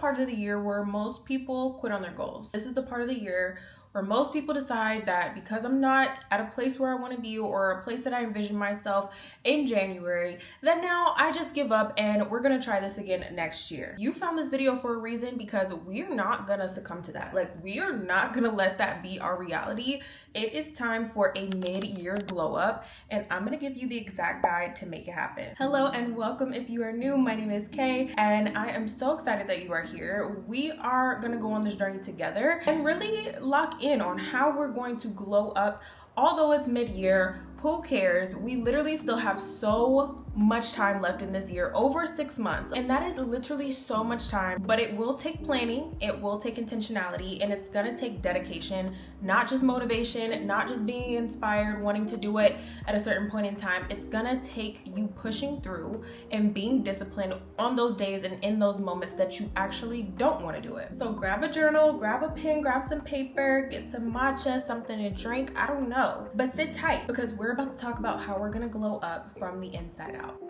part of the year where most people quit on their goals. This is the part of the year where most people decide that because I'm not at a place where I want to be or a place that I envision myself in January, that now I just give up and we're gonna try this again next year. You found this video for a reason, because we're not gonna succumb to that. Like, we are not gonna let that be our reality. It is time for a mid-year glow up, and I'm gonna give you the exact guide to make it happen. Hello and welcome. If you are new, my name is Kay, and I am so excited that you are here. We are gonna go on this journey together and really lock in on how we're going to glow up. Although it's mid-year, who cares? We literally still have so much time left in this year, over 6 months. And that is literally so much time, but it will take planning, it will take intentionality, and it's gonna take dedication, not just motivation, not just being inspired, wanting to do it at a certain point in time. It's gonna take you pushing through and being disciplined on those days and in those moments that you actually don't wanna do it. So grab a journal, grab a pen, grab some paper, get some matcha, something to drink, I don't know. But sit tight, because we're about to talk about how we're gonna glow up from the inside out.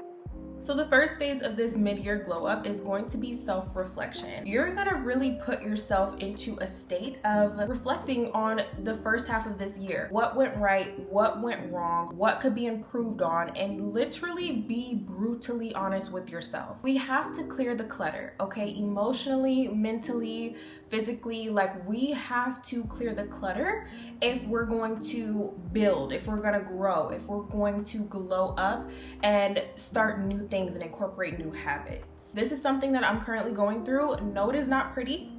So the first phase of this mid-year glow up is going to be self-reflection. You're gonna really put yourself into a state of reflecting on the first half of this year. What went right, what went wrong, what could be improved on, and literally be brutally honest with yourself. We have to clear the clutter, okay? Emotionally, mentally, physically, like, we have to clear the clutter if we're going to build, if we're gonna grow, if we're going to glow up and start new things and incorporate new habits. This is something that I'm currently going through. No, it is not pretty.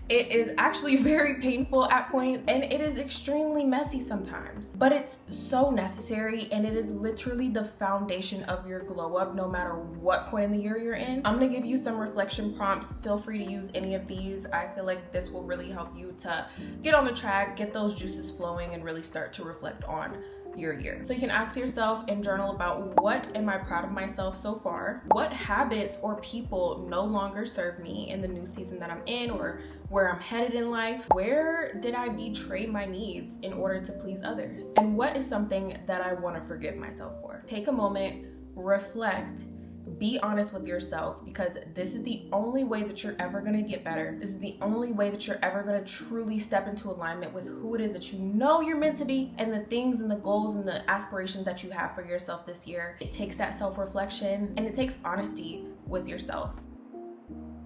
It is actually very painful at points, and it is extremely messy sometimes, but it's so necessary, and it is literally the foundation of your glow up, no matter what point in the year you're in. I'm gonna give you some reflection prompts. Feel free to use any of these. I feel like this will really help you to get on the track, get those juices flowing, and really start to reflect on your year. So you can ask yourself and journal about, what am I proud of myself so far? What habits or people no longer serve me in the new season that I'm in, or where I'm headed in life? Where did I betray my needs in order to please others? And what is something that I want to forgive myself for? Take a moment, reflect, be honest with yourself, because this is the only way that you're ever going to get better. This is the only way that you're ever going to truly step into alignment with who it is that you know you're meant to be, and the things and the goals and the aspirations that you have for yourself this year. It takes that self-reflection, and it takes honesty with yourself.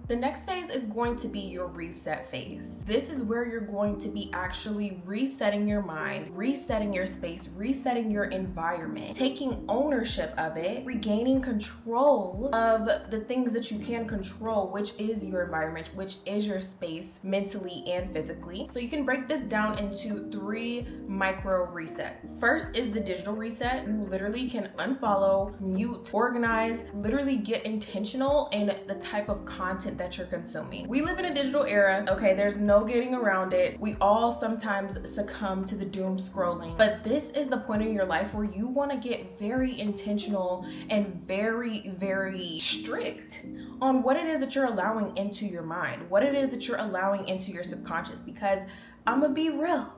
The next phase is going to be your reset phase. This is where you're going to be actually resetting your mind, resetting your space, resetting your environment, taking ownership of it, regaining control of the things that you can control, which is your environment, which is your space, mentally and physically. So you can break this down into 3 micro resets. First is the digital reset. You literally can unfollow, mute, organize, literally get intentional in the type of content that you're consuming. We live in a digital era, okay? There's no getting around it. We all sometimes succumb to the doom scrolling, but this is the point in your life where you want to get very intentional and very, very strict on what it is that you're allowing into your mind, what it is that you're allowing into your subconscious, because I'm gonna be real.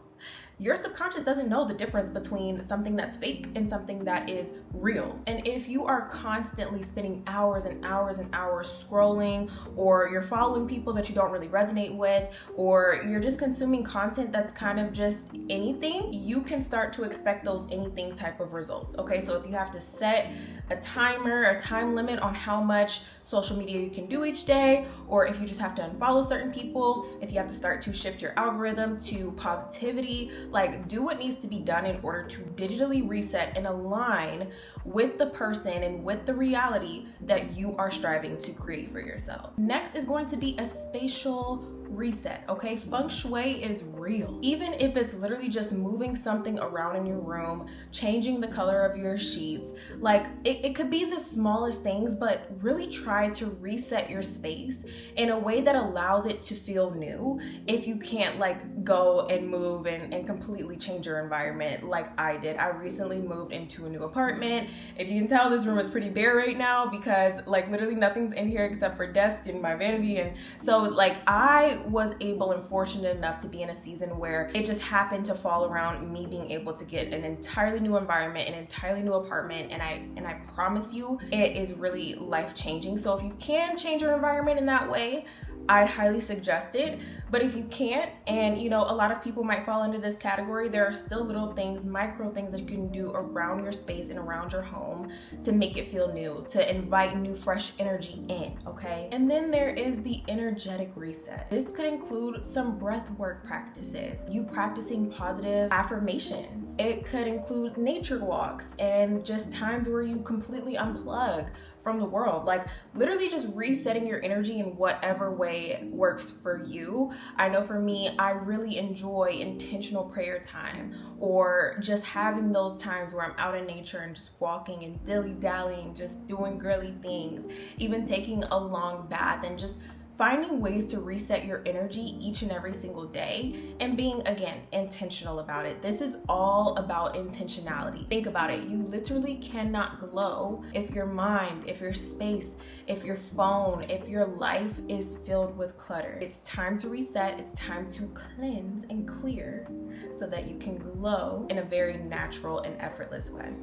Your subconscious doesn't know the difference between something that's fake and something that is real. And if you are constantly spending hours and hours and hours scrolling, or you're following people that you don't really resonate with, or you're just consuming content that's kind of just anything, you can start to expect those anything type of results, okay? So if you have to set a timer, a time limit on how much social media you can do each day, or if you just have to unfollow certain people, if you have to start to shift your algorithm to positivity, like, do what needs to be done in order to digitally reset and align with the person and with the reality that you are striving to create for yourself. Next is going to be a spatial reset, okay? Feng shui is real. Even if it's literally just moving something around in your room, changing the color of your sheets, like, it could be the smallest things, but really try to reset your space in a way that allows it to feel new. If you can't like go and move and completely change your environment like I did. I recently moved into a new apartment. If you can tell, this room is pretty bare right now because like literally nothing's in here except for desk and my vanity. And so like I was able and fortunate enough to be in a season where it just happened to fall around me being able to get an entirely new environment, an entirely new apartment, and I promise you it is really life-changing. So if you can change your environment in that way, I'd highly suggest it. But if you can't, and a lot of people might fall into this category, there are still little things, micro things that you can do around your space and around your home to make it feel new, to invite new fresh energy in, okay? And then there is the energetic reset. This could include some breath work practices, you practicing positive affirmations. It could include nature walks and just times where you completely unplug from the world, like literally just resetting your energy in whatever way works for you. I know for me, I really enjoy intentional prayer time, or just having those times where I'm out in nature and just walking and dilly-dallying, just doing girly things, even taking a long bath and just finding ways to reset your energy each and every single day and being, again, intentional about it. This is all about intentionality. Think about it. You literally cannot glow if your mind, if your space, if your phone, if your life is filled with clutter. It's time to reset. It's time to cleanse and clear so that you can glow in a very natural and effortless way.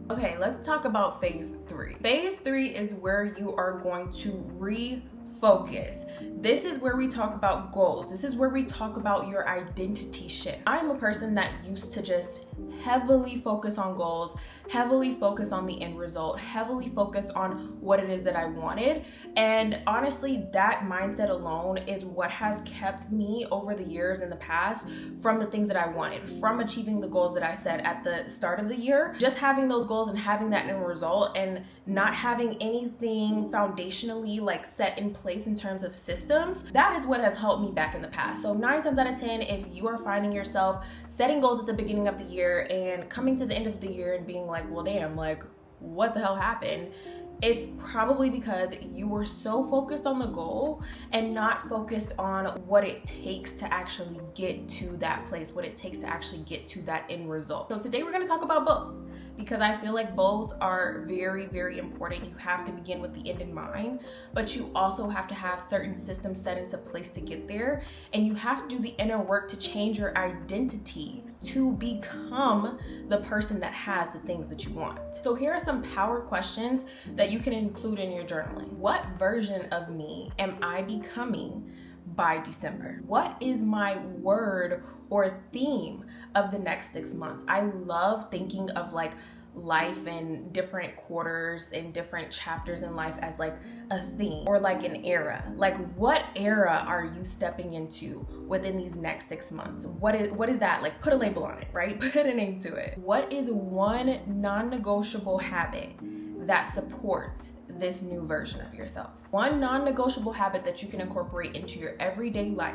Okay, let's talk about phase 3. Phase 3 is where you are going to refocus. This is where we talk about goals. This is where we talk about your identity shift. I'm a person that used to just heavily focus on goals, heavily focus on the end result, heavily focus on what it is that I wanted. And honestly, that mindset alone is what has kept me over the years in the past from the things that I wanted, from achieving the goals that I set at the start of the year. Just having those goals and having that end result and not having anything foundationally like set in place in terms of systems, that is what has helped me back in the past. So 9 times out of 10, if you are finding yourself setting goals at the beginning of the year and coming to the end of the year and being like, well, damn, like what the hell happened? It's probably because you were so focused on the goal and not focused on what it takes to actually get to that place, what it takes to actually get to that end result. So today we're going to talk about both, because I feel like both are very, very important. You have to begin with the end in mind, but you also have to have certain systems set into place to get there. And you have to do the inner work to change your identity to become the person that has the things that you want. So here are some power questions that you can include in your journaling. What version of me am I becoming by December? What is my word or theme of the next 6 months? I love thinking of like life in different quarters and different chapters in life as like a theme or like an era. Like what era are you stepping into within these next 6 months? What is that? Like put a label on it, right? Put a name to it. What is one non-negotiable habit that supports this new version of yourself? One non-negotiable habit that you can incorporate into your everyday life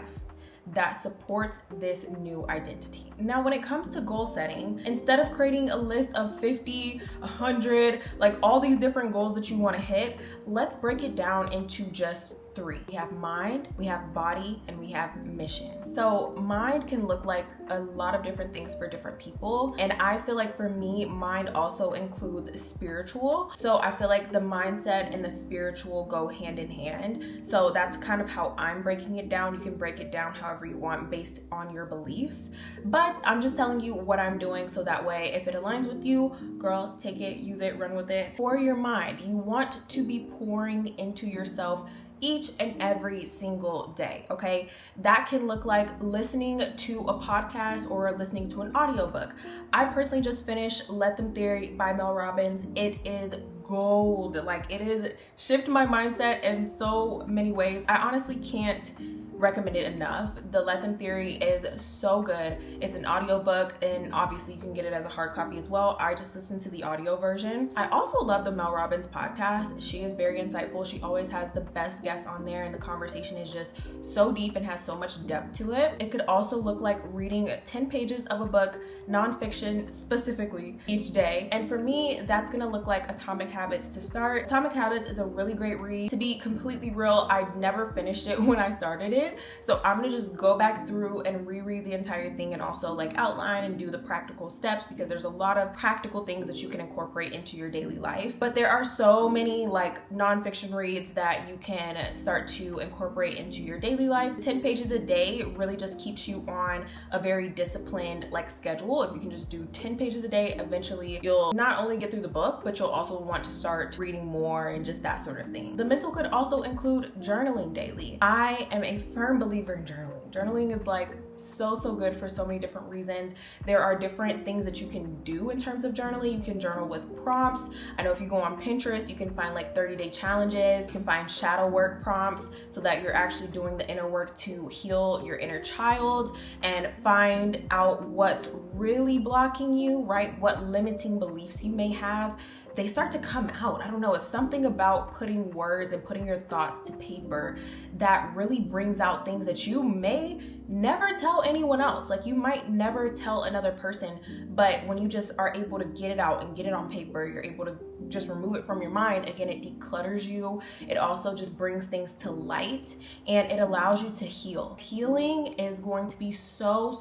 that supports this new identity. Now, when it comes to goal setting, instead of creating a list of 50, 100, like all these different goals that you want to hit, let's break it down into just 3. We have mind, we have body, and we have mission. So mind can look like a lot of different things for different people. And I feel like for me, mind also includes spiritual. So I feel like the mindset and the spiritual go hand in hand. So that's kind of how I'm breaking it down. You can break it down however you want based on your beliefs. But I'm just telling you what I'm doing so that way, if it aligns with you, girl, take it, use it, run with it. For your mind, you want to be pouring into yourself each and every single day, okay? That can look like listening to a podcast or listening to an audiobook. I personally just finished Let Them Theory by Mel Robbins. It is gold. Like it is shifted my mindset in so many ways. I honestly can't recommend it enough. The Let Them Theory is so good. It's an audiobook and obviously you can get it as a hard copy as well. I just listened to the audio version. I also love the Mel Robbins podcast. She is very insightful. She always has the best guests on there and the conversation is just so deep and has so much depth to it. It could also look like reading 10 pages of a book, nonfiction specifically, each day. And for me, that's gonna look like Atomic Habits to start. Atomic Habits is a really great read. To be completely real, I never finished it when I started it. started. So I'm gonna just go back through and reread the entire thing and also like outline and do the practical steps, because there's a lot of practical things that you can incorporate into your daily life. But there are so many like nonfiction reads that you can start to incorporate into your daily life. 10 pages a day really just keeps you on a very disciplined like schedule. If you can just do 10 pages a day, eventually you'll not only get through the book, but you'll also want to start reading more and just that sort of thing. The mental could also include journaling daily. I am a firm believer in journaling. Journaling is like so good for so many different reasons. There are different things that you can do in terms of journaling. You can journal with prompts. I know if you go on Pinterest, you can find like 30-day challenges. You can find shadow work prompts so that you're actually doing the inner work to heal your inner child and find out what's really blocking you, right? What limiting beliefs you may have. They start to come out. I don't know, it's something about putting words and putting your thoughts to paper that really brings out things that you may never tell anyone else. Like you might never tell another person, but when you just are able to get it out and get it on paper, you're able to just remove it from your mind. Again, it declutters you. It also just brings things to light and it allows you to heal. Healing is going to be so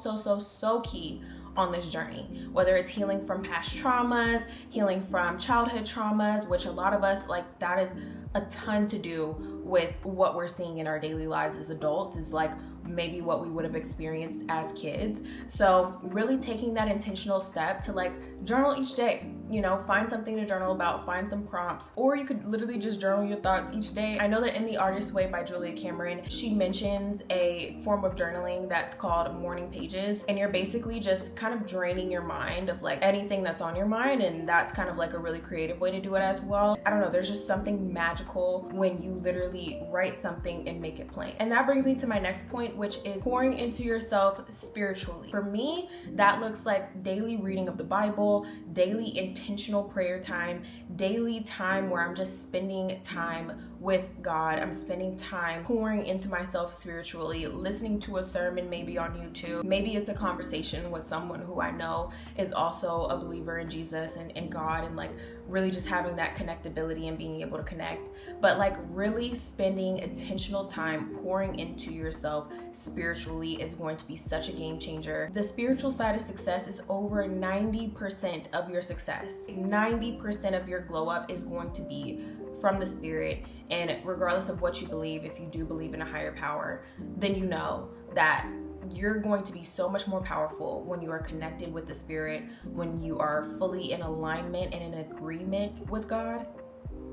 key on this journey, whether it's healing from past traumas, healing from childhood traumas, which a lot of us, like that is a ton to do with what we're seeing in our daily lives as adults, is like maybe what we would have experienced as kids. So really taking that intentional step to like journal each day, you know, find something to journal about, find some prompts, or you could literally just journal your thoughts each day. I know that in The Artist's Way by Julia Cameron, she mentions a form of journaling that's called morning pages, and you're basically just kind of draining your mind of like anything that's on your mind, and that's kind of like a really creative way to do it as well. I don't know, there's just something magical when you literally write something and make it plain. And that brings me to my next point, which is pouring into yourself spiritually. For me, that looks like daily reading of the Bible, daily intentional prayer time, daily time where I'm just spending time with God. I'm spending time pouring into myself spiritually, listening to a sermon maybe on YouTube. Maybe it's a conversation with someone who I know is also a believer in Jesus and God, and like really just having that connectability and being able to connect. But like really spending intentional time pouring into yourself spiritually is going to be such a game changer. The spiritual side of success is over 90% of your success. 90% of your glow up is going to be from the spirit. And regardless of what you believe, if you do believe in a higher power, then you know that you're going to be so much more powerful when you are connected with the spirit, when you are fully in alignment and in agreement with God.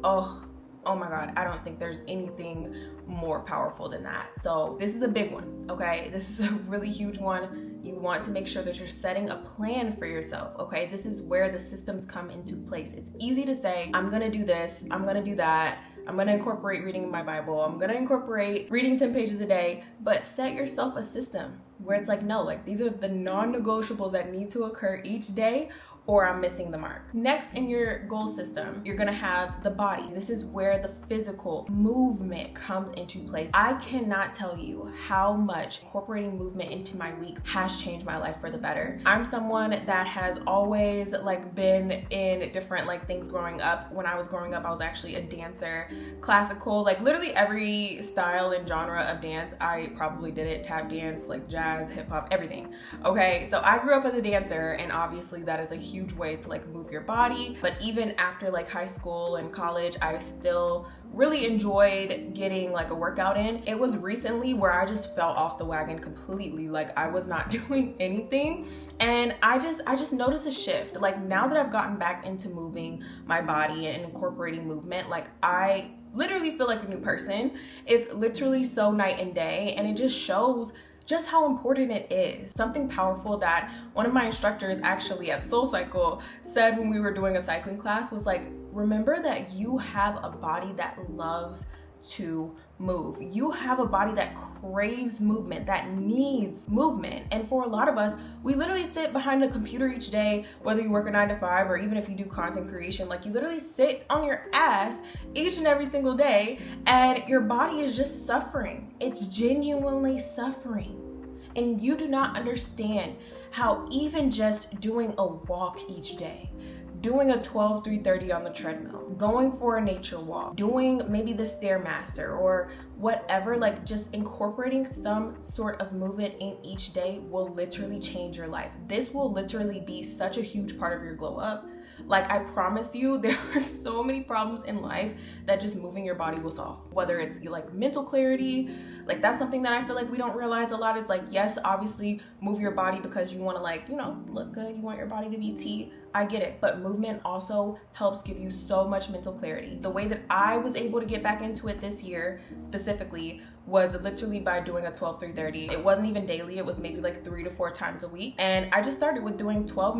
Oh my God, I don't think there's anything more powerful than that. So this is a big one, okay? This is a really huge one. You want to make sure that you're setting a plan for yourself, okay? This is where the systems come into place. It's easy to say, I'm gonna do this, I'm gonna do that, I'm gonna incorporate reading my Bible, I'm gonna incorporate reading 10 pages a day, but set yourself a system where it's like, no, like these are the non-negotiables that need to occur each day, or I'm missing the mark. Next in your goal system, you're gonna have the body. This is where the physical movement comes into place. I cannot tell you how much incorporating movement into my weeks has changed my life for the better. I'm someone that has always like been in different like things growing up. When I was growing up, I was actually a dancer, classical, like literally every style and genre of dance, I probably did it, tap dance, like jazz, hip hop, everything. Okay, so I grew up as a dancer, and obviously that is a huge way to like move your body. But even after like high school and college, I still really enjoyed getting like a workout in. It was recently where I just fell off the wagon completely. Like I was not doing anything, and I just noticed a shift. Like now that I've gotten back into moving my body and incorporating movement, like I literally feel like a new person. It's literally so night and day, and it just shows just how important it is. Something powerful that one of my instructors actually at SoulCycle said when we were doing a cycling class was like, remember that you have a body that loves to move. You have a body that craves movement, that needs movement. And for a lot of us, we literally sit behind a computer each day, whether you work a 9 to 5 or even if you do content creation, like you literally sit on your ass each and every single day, and your body is just suffering. It's genuinely suffering. And you do not understand how even just doing a walk each day, doing a 12-3-30 on the treadmill, going for a nature walk, doing maybe the Stairmaster or whatever, like just incorporating some sort of movement in each day will literally change your life. This will literally be such a huge part of your glow up. Like, I promise you, there are so many problems in life that just moving your body will solve. Whether it's like mental clarity, like that's something that I feel like we don't realize a lot. Is like, yes, obviously move your body because you want to, like, you know, look good. You want your body to be T. I get it. But movement also helps give you so much mental clarity. The way that I was able to get back into it this year specifically was literally by doing a 12-3-30. It wasn't even daily. It was maybe like 3 to 4 times a week. And I just started with doing 12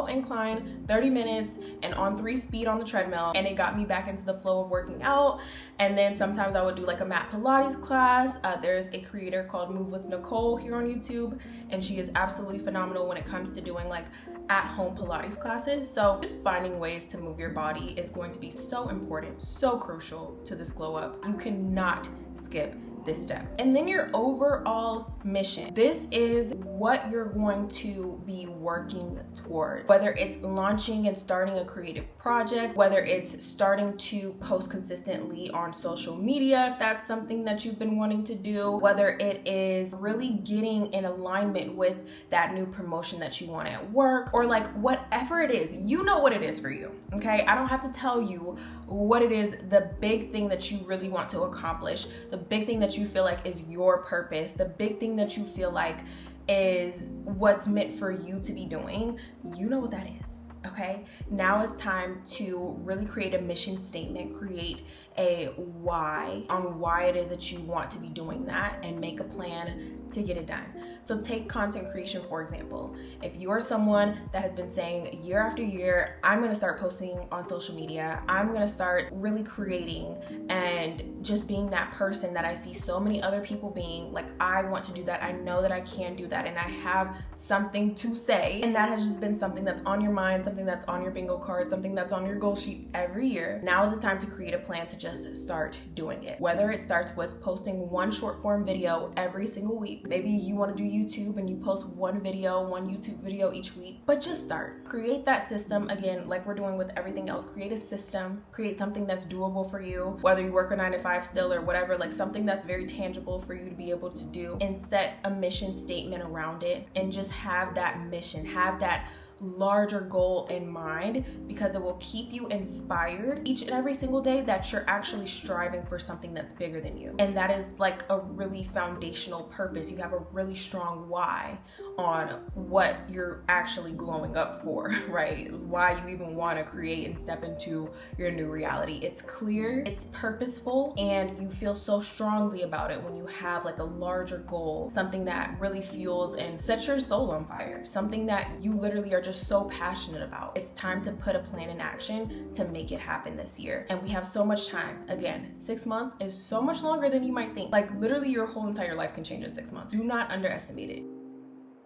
incline, 30 minutes, and on 3 speed on the treadmill. And it got me back into the flow of working out. And then sometimes I would do like a mat Pilates class. There's a creator called Move with Nicole here on YouTube, and she is absolutely phenomenal when it comes to doing like at-home Pilates classes. So just finding ways to move your body is going to be so important, so crucial to this glow up. You cannot skip this step. And then your overall mission. This is what you're going to be working towards. Whether it's launching and starting a creative project, whether it's starting to post consistently on social media, if that's something that you've been wanting to do, whether it is really getting in alignment with that new promotion that you want at work, or like whatever it is, you know what it is for you, okay? I don't have to tell you what it is, the big thing that you really want to accomplish, the big thing that you feel like is your purpose, the big thing that you feel like is what's meant for you to be doing. You know what that is, okay? Now it's time to really create a mission statement, create a why on why it is that you want to be doing that, and make a plan to get it done. So take content creation, for example. If you're someone that has been saying year after year, I'm gonna start posting on social media, I'm gonna start really creating and just being that person that I see so many other people being, like, I want to do that, I know that I can do that, and I have something to say, and that has just been something that's on your mind, something that's on your bingo card, something that's on your goal sheet every year. Now is the time to create a plan to just start doing it. Whether it starts with posting one short form video every single week. Maybe you want to do YouTube and you post one YouTube video each week, but just start. Create that system. Again, like we're doing with everything else, create a system, create something that's doable for you, whether you work a 9 to 5 still or whatever, like something that's very tangible for you to be able to do, and set a mission statement around it, and just have that mission, have that larger goal in mind, because it will keep you inspired each and every single day that you're actually striving for something that's bigger than you. And that is like a really foundational purpose. You have a really strong why on what you're actually glowing up for, right? Why you even want to create and step into your new reality. It's clear, it's purposeful, and you feel so strongly about it when you have like a larger goal, something that really fuels and sets your soul on fire, something that you literally are just so passionate about. It's time to put a plan in action to make it happen this year. And we have so much time. Again, 6 months is so much longer than you might think. Like literally your whole entire life can change in 6 months. Do not underestimate it.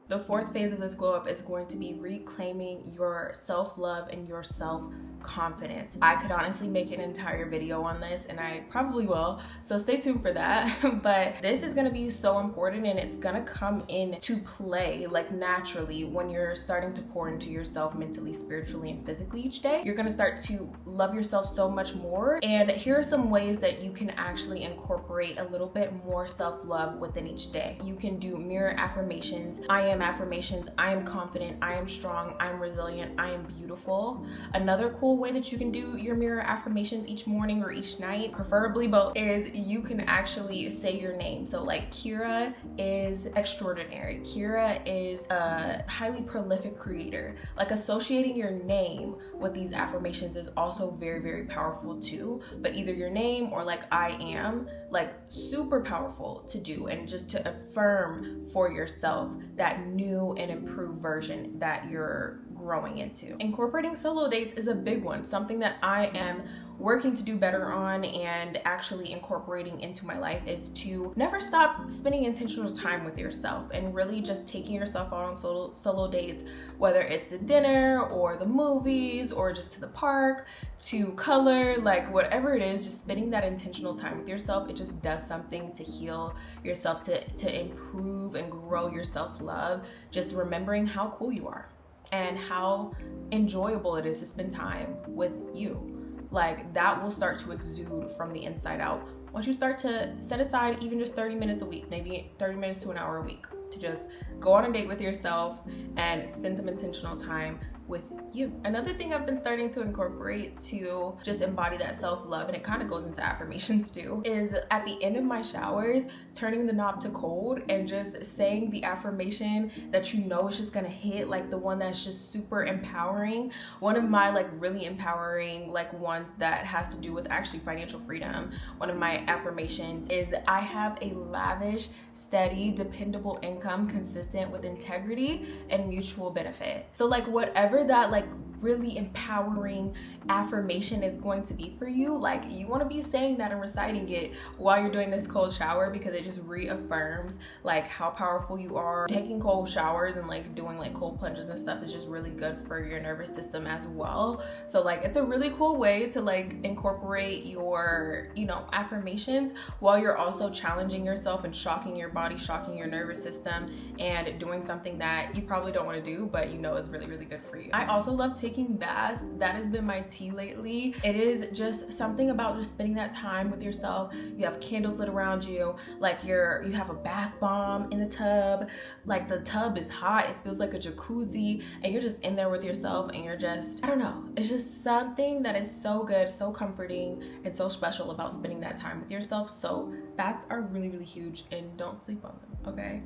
The fourth phase of this glow up is going to be reclaiming your self-love and your self-confidence. I could honestly make an entire video on this, and I probably will, so stay tuned for that. But this is going to be so important, and it's going to come into play like naturally when you're starting to pour into yourself mentally, spiritually, and physically each day. You're going to start to love yourself so much more, and here are some ways that you can actually incorporate a little bit more self-love within each day. You can do mirror affirmations. I am affirmations. I am confident. I am strong. I am resilient. I am beautiful. Another cool way that you can do your mirror affirmations each morning or each night, preferably both, is you can actually say your name. So like Kira is extraordinary. Kira is a highly prolific creator. Like associating your name with these affirmations is also very, very powerful too. But either your name or like I am, like super powerful to do, and just to affirm for yourself that new and improved version that you're growing into. Incorporating solo dates is a big one, something that I am working to do better on and actually incorporating into my life, is to never stop spending intentional time with yourself and really just taking yourself out on solo dates, whether it's the dinner or the movies or just to the park, to color, like whatever it is, just spending that intentional time with yourself. It just does something to heal yourself, to improve and grow your self-love, just remembering how cool you are. and how enjoyable it is to spend time with you. Like, that will start to exude from the inside out once you start to set aside even just 30 minutes a week, maybe 30 minutes to an hour a week, to just go on a date with yourself and spend some intentional time with you. Another thing I've been starting to incorporate to just embody that self-love, and it kind of goes into affirmations too, is at the end of my showers, turning the knob to cold and just saying the affirmation that you know is just gonna hit, like the one that's just super empowering. One of my like really empowering like ones that has to do with actually financial freedom, one of my affirmations is, I have a lavish, steady, dependable income consistent with integrity and mutual benefit. So like whatever that like really empowering affirmation is going to be for you, like you want to be saying that and reciting it while you're doing this cold shower, because it just reaffirms like how powerful you are. Taking cold showers and like doing like cold plunges and stuff is just really good for your nervous system as well. So like it's a really cool way to like incorporate your, you know, affirmations while you're also challenging yourself and shocking your body, shocking your nervous system, and doing something that you probably don't want to do but you know is really, really good for you. I also love taking baths. That has been my tea lately. It is just something about just spending that time with yourself. You have candles lit around you, like you have a bath bomb in the tub, like the tub is hot, it feels like a jacuzzi, and you're just in there with yourself and you're just, I don't know, it's just something that is so good, so comforting, and so special about spending that time with yourself. So baths are really, really huge, and don't sleep on them, okay?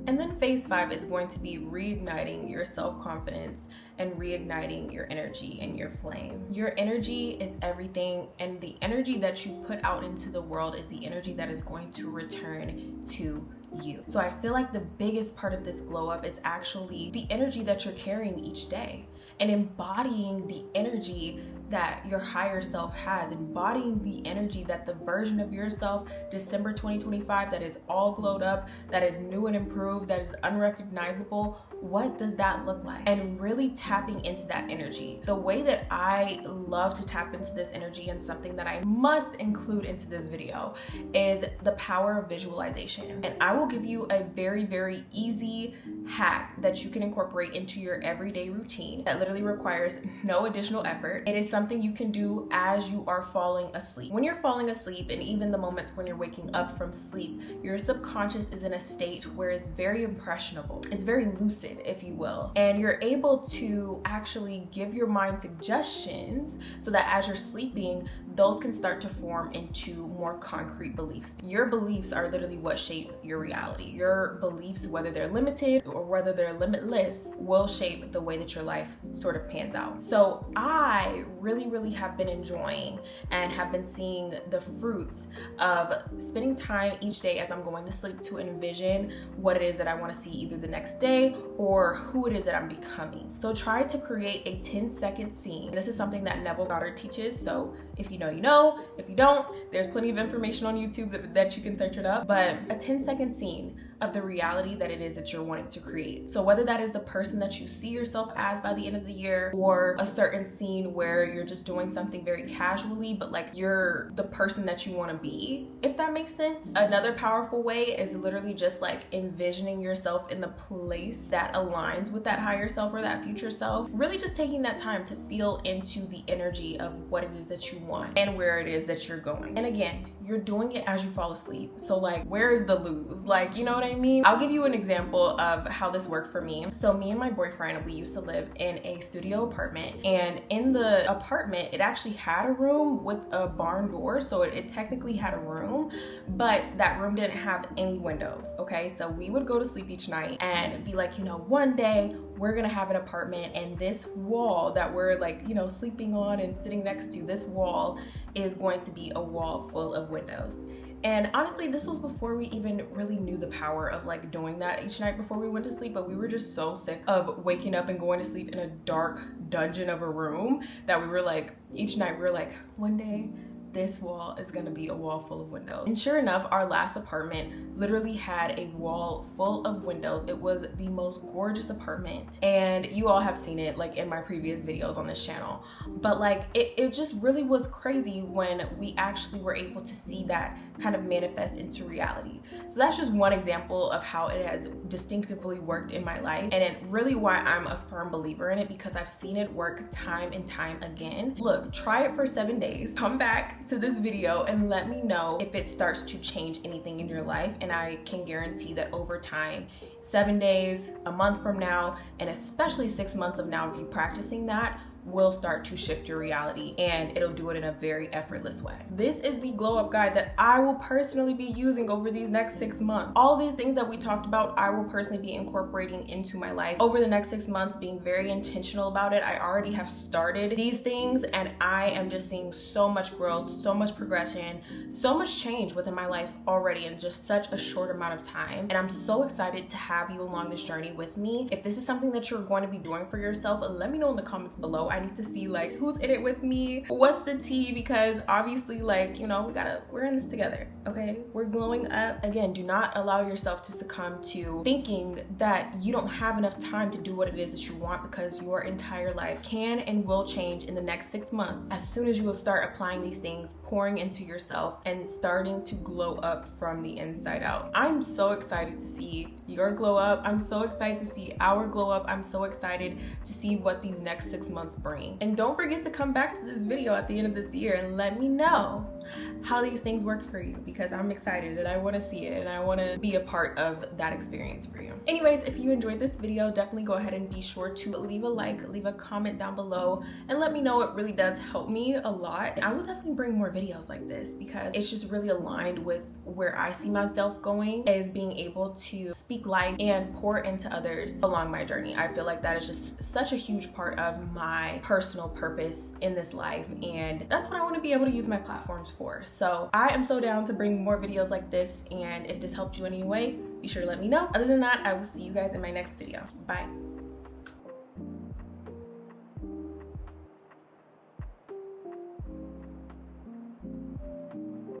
And then phase 5 is going to be reigniting your self-confidence and reigniting your energy and your flame. Your energy is everything, and the energy that you put out into the world is the energy that is going to return to you. So I feel like the biggest part of this glow up is actually the energy that you're carrying each day, and embodying the energy that your higher self has, embodying the energy that the version of yourself, December 2025, that is all glowed up, that is new and improved, that is unrecognizable, what does that look like? And really tapping into that energy. The way that I love to tap into this energy, and something that I must include into this video, is the power of visualization. And I will give you a very, very easy hack that you can incorporate into your everyday routine that literally requires no additional effort. It is something you can do as you are falling asleep. When you're falling asleep, and even the moments when you're waking up from sleep, your subconscious is in a state where it's very impressionable. It's very lucid, if you will. And you're able to actually give your mind suggestions so that as you're sleeping, those can start to form into more concrete beliefs. Your beliefs are literally what shape your reality. Your beliefs, whether they're limited or whether they're limitless, will shape the way that your life sort of pans out. So I really, really have been enjoying and have been seeing the fruits of spending time each day as I'm going to sleep to envision what it is that I want to see either the next day or who it is that I'm becoming. So try to create a 10-second scene. This is something that Neville Goddard teaches, so if you know, you know. If you don't, there's plenty of information on YouTube that you can search it up. But a 10-second scene of the reality that it is that you're wanting to create. So whether that is the person that you see yourself as by the end of the year, or a certain scene where you're just doing something very casually, but like you're the person that you want to be, if that makes sense. Another powerful way is literally just like envisioning yourself in the place that aligns with that higher self or that future self. Really just taking that time to feel into the energy of what it is that you want and where it is that you're going. And again, you're doing it as you fall asleep. So like, where is the lose? Like, you know what I mean? I'll give you an example of how this worked for me. So me and my boyfriend, we used to live in a studio apartment, and in the apartment, it actually had a room with a barn door. So it technically had a room, but that room didn't have any windows. Okay. So we would go to sleep each night and be like, you know, one day we're gonna have an apartment, and this wall that we're like, you know, sleeping on and sitting next to, this wall is going to be a wall full of windows. And honestly, this was before we even really knew the power of like doing that each night before we went to sleep, but we were just so sick of waking up and going to sleep in a dark dungeon of a room that we were like, each night we were like, one day this wall is gonna be a wall full of windows. And sure enough, our last apartment literally had a wall full of windows. It was the most gorgeous apartment, and you all have seen it like in my previous videos on this channel. But like it just really was crazy when we actually were able to see that kind of manifest into reality. So that's just one example of how it has distinctively worked in my life, and it really why I'm a firm believer in it, because I've seen it work time and time again. Look, try it for 7 days, come back to this video and let me know if it starts to change anything in your life, and I can guarantee that over time, 7 days, a month from now, and especially 6 months of now of you practicing that, will start to shift your reality, and it'll do it in a very effortless way. This is the glow up guide that I will personally be using over these next 6 months. All these things that we talked about, I will personally be incorporating into my life over the next 6 months, being very intentional about it. I already have started these things, and I am just seeing so much growth, so much progression, so much change within my life already in just such a short amount of time. And I'm so excited to have you along this journey with me. If this is something that you're going to be doing for yourself, let me know in the comments below. I need to see like who's in it with me, what's the tea, because obviously, like, you know, we're in this together, okay? We're glowing up. Again, do not allow yourself to succumb to thinking that you don't have enough time to do what it is that you want, because your entire life can and will change in the next 6 months as soon as you will start applying these things, pouring into yourself, and starting to glow up from the inside out. I'm so excited to see your glow up. I'm so excited to see our glow up. I'm so excited to see what these next 6 months bring. And don't forget to come back to this video at the end of this year and let me know how these things worked for you, because I'm excited and I want to see it and I want to be a part of that experience for you. Anyways, if you enjoyed this video, definitely go ahead and be sure to leave a like, leave a comment down below, and let me know. It really does help me a lot. I will definitely bring more videos like this, because it's just really aligned with where I see myself going, is being able to speak life and pour into others along my journey. I feel like that is just such a huge part of my personal purpose in this life, and that's what I want to be able to use my platforms for. So I am so down to bring more videos like this, and if this helped you in any way, be sure to let me know. Other than that, I will see you guys in my next video. Bye.